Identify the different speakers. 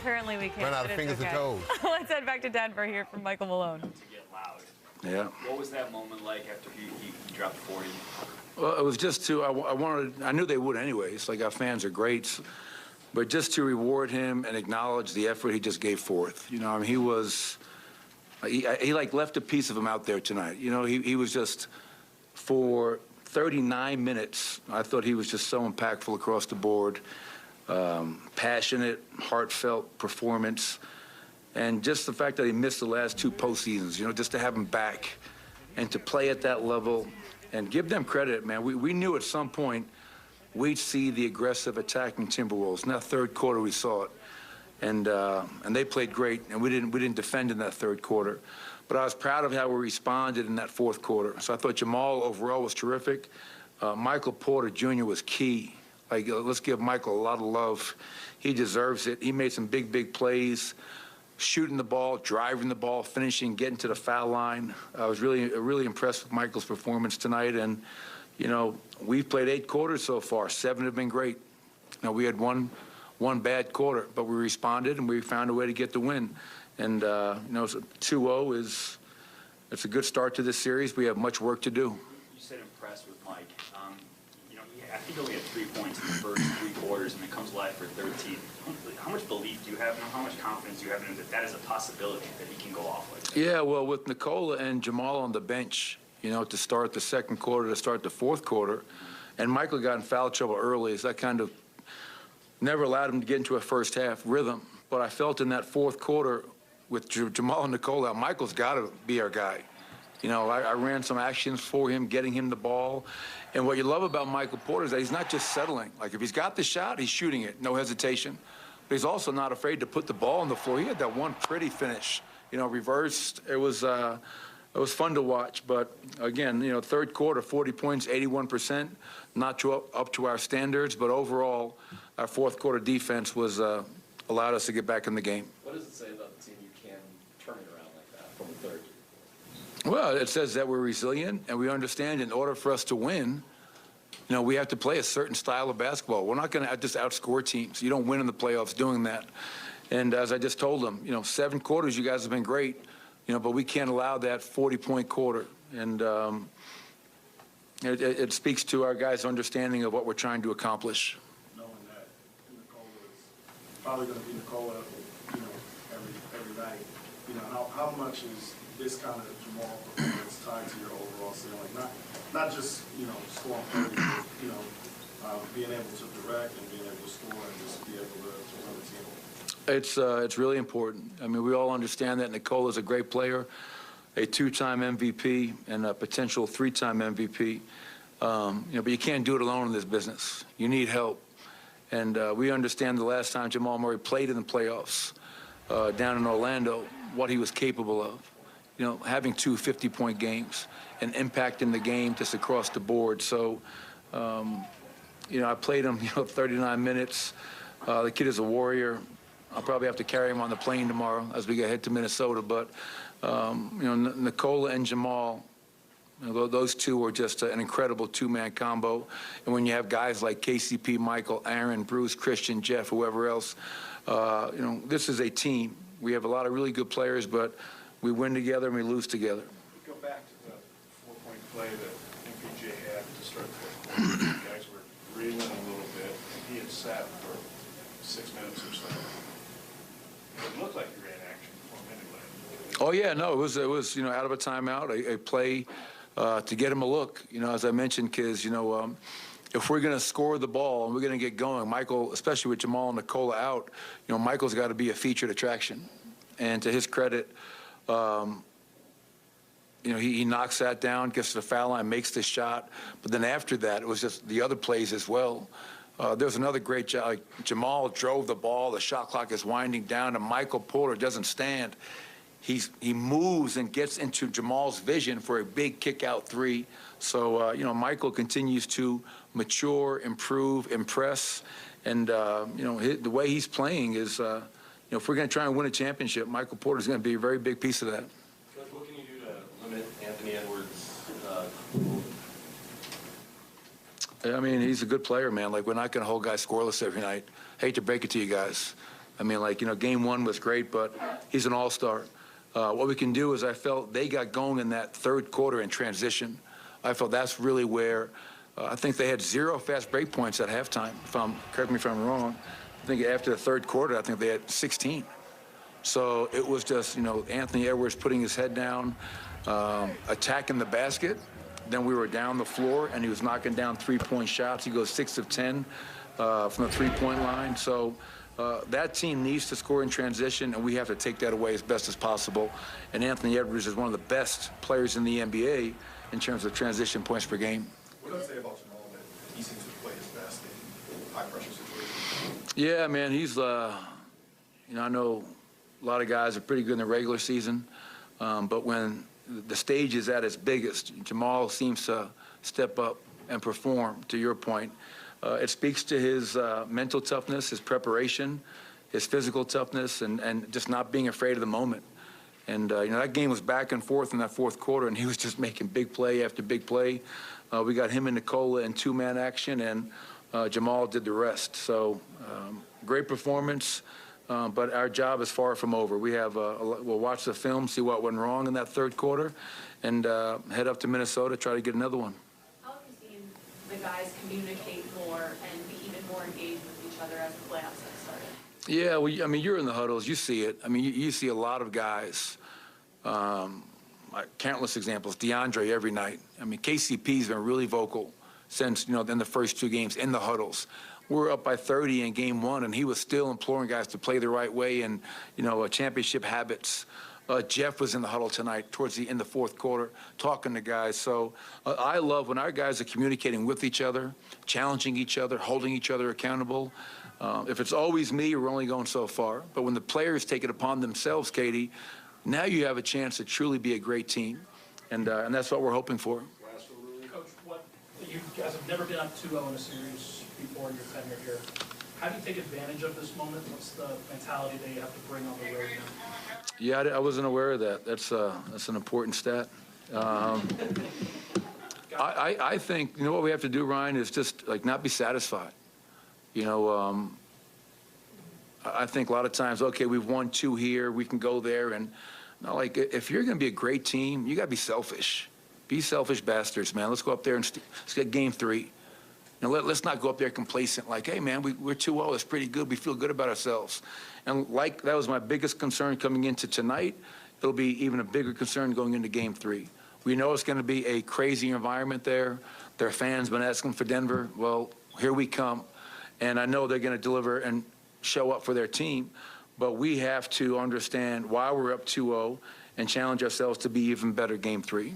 Speaker 1: apparently we can't.
Speaker 2: Run out of fingers and toes.
Speaker 1: Let's head back to Denver here from Michael Malone.
Speaker 3: To get loud.
Speaker 4: Yeah.
Speaker 3: What was that moment like after he dropped 40?
Speaker 4: Well, it was just I knew they would anyways. Like, our fans are great. But just to reward him and acknowledge the effort he just gave forth. You know, I mean, he like left a piece of him out there tonight. You know, he was just, for 39 minutes, I thought he was just so impactful across the board. Passionate, heartfelt performance. And just the fact that he missed the last 2 postseasons, you know, just to have him back and to play at that level and give them credit, man. We knew at some point we'd see the aggressive attacking Timberwolves. In that third quarter, we saw it. And they played great, and we didn't defend in that third quarter. But I was proud of how we responded in that fourth quarter. So I thought Jamal overall was terrific. Michael Porter Jr. was key. Like, let's give Michael a lot of love. He deserves it. He made some big plays, shooting the ball, driving the ball, finishing, getting to the foul line. I was really impressed with Michael's performance tonight. And, you know, we've played 8 quarters so far. 7 have been great. Now, we had one bad quarter, but we responded and we found a way to get the win. And, you know, 2-0 it's a good start to this series. We have much work to do.
Speaker 3: You said impressed with Mike. You know, I think he only had 3 points in the first 3 quarters, and it comes alive for 13. How much belief do you have in him? How much confidence do you have in him that is a possibility that he can go off like that?
Speaker 4: Yeah, well, with Nikola and Jamal on the bench, you know, to start the second quarter, to start the fourth quarter, and Michael got in foul trouble early, so that kind of never allowed him to get into a first half rhythm. But I felt in that fourth quarter with Jamal and Nikola, Michael's got to be our guy. You know, I ran some actions for him, getting him the ball. And what you love about Michael Porter is that he's not just settling. Like, if he's got the shot, he's shooting it, no hesitation. But he's also not afraid to put the ball on the floor. He had that one pretty finish, you know, reversed. It was fun to watch. But, again, you know, third quarter, 40 points, 81%, not up to our standards. But overall, our fourth quarter defense was allowed us to get back in the game.
Speaker 5: What does it say about the team you can turn it around like that from the third?
Speaker 4: Well, it says that we're resilient, and we understand in order for us to win, you know, we have to play a certain style of basketball. We're not going to just outscore teams. You don't win in the playoffs doing that. And as I just told them, you know, 7 quarters, you guys have been great, you know, but we can't allow that 40-point quarter. And it speaks to our guys' understanding of what we're trying to accomplish.
Speaker 6: Knowing that Nikola is probably going to be Nikola, you know, every night. You know, how much is this kind of Jamal performance tied to your overall ceiling? Not just, you know, scoring 30, but, you know, being able to direct and being able to score and just be able to run the team.
Speaker 4: It's really important. I mean, we all understand that Nikola's a great player, a 2-time MVP and a potential 3-time MVP. You know, but you can't do it alone in this business. You need help. And we understand the last time Jamal Murray played in the playoffs down in Orlando, what he was capable of. You know, having 2 50-point games and impacting the game just across the board. So, you know, I played him, 39 minutes. The kid is a warrior. I'll probably have to carry him on the plane tomorrow as we head to Minnesota. But, Nikola and Jamal, those two are just an incredible 2-man combo. And when you have guys like KCP, Michael, Aaron, Bruce, Christian, Jeff, whoever else, this is a team. We have a lot of really good players, but we win together and we lose together.
Speaker 6: Go back to the 4-point play that MPJ had to start the fourth quarter. You guys were reeling a little bit, and he had sat for 6 minutes or so. It looked like you ran action for him anyway.
Speaker 4: Oh yeah, no, it was out of a timeout, a play to get him a look. As I mentioned, because if we're going to score the ball and we're going to get going, Michael, especially with Jamal and Nikola out, Michael's got to be a featured attraction. And to his credit, he knocks that down, gets to the foul line, makes the shot. But then after that, it was just the other plays as well. There was another great job. Like Jamal drove the ball. The shot clock is winding down, and Michael Porter doesn't stand. He moves and gets into Jamal's vision for a big kick-out 3. So, Michael continues to mature, improve, impress. And, the way he's playing is, if we're going to try and win a championship, Michael Porter is going to be a very big piece of that.
Speaker 5: Coach, what can you do to limit Anthony Edwards?
Speaker 4: I mean, he's a good player, man. Like, we're not going to hold guys scoreless every night. Hate to break it to you guys. I mean, like, game one was great, but he's an all-star. What we can do is I felt they got going in that third quarter in transition. I felt that's really where I think they had 0 fast break points at halftime. Correct me if I'm wrong. I think after the third quarter, I think they had 16. So it was just, Anthony Edwards putting his head down, attacking the basket. Then we were down the floor, and he was knocking down three-point shots. He goes 6 of 10 from the three-point line. So that team needs to score in transition, and we have to take that away as best as possible. And Anthony Edwards is one of the best players in the NBA in terms of transition points per game.
Speaker 2: What does it say about Jamal that he seems to play his best in high-pressure situations?
Speaker 4: Yeah, man, he's, I know a lot of guys are pretty good in the regular season, but when the stage is at its biggest, Jamal seems to step up and perform, to your point. It speaks to his mental toughness, his preparation, his physical toughness, and just not being afraid of the moment. And, that game was back and forth in that fourth quarter, and he was just making big play after big play. We got him and Nikola in two-man action, and Jamal did the rest. So great performance, but our job is far from over. We have we'll watch the film, see what went wrong in that third quarter, and head up to Minnesota, try to get another one.
Speaker 7: How have you seen the guys communicate more and be even more engaged with each other as the playoffs have started?
Speaker 4: Yeah, well, I mean, you're in the huddles. You see it. I mean, you see a lot of guys, countless examples, DeAndre every night. I mean, KCP's been really vocal since, in the first two games in the huddles. We're up by 30 in game one, and he was still imploring guys to play the right way and, championship habits. Jeff was in the huddle tonight in the fourth quarter talking to guys. So I love when our guys are communicating with each other, challenging each other, holding each other accountable. If it's always me, we're only going so far. But when the players take it upon themselves, Katie, now you have a chance to truly be a great team. And that's what we're hoping for.
Speaker 8: Coach, you guys have never been up 2-0 in a series before in your tenure here. How do you take advantage of this moment? What's the mentality that you have to bring on the road now?
Speaker 4: Yeah, I wasn't aware of that. That's an important stat. I think, what we have to do, Ryan, is just, not be satisfied. I think a lot of times, okay, we've won 2 here, we can go there. And, if you're going to be a great team, you got to be selfish. Be selfish bastards, man. Let's go up there and let's get game 3. Let's not go up there complacent, hey, man, we're 2-0. It's pretty good. We feel good about ourselves. And that was my biggest concern coming into tonight. It'll be even a bigger concern going into game 3. We know it's going to be a crazy environment there. Their fans been asking for Denver. Well, here we come. And I know they're going to deliver and show up for their team. But we have to understand why we're up 2-0 and challenge ourselves to be even better game 3.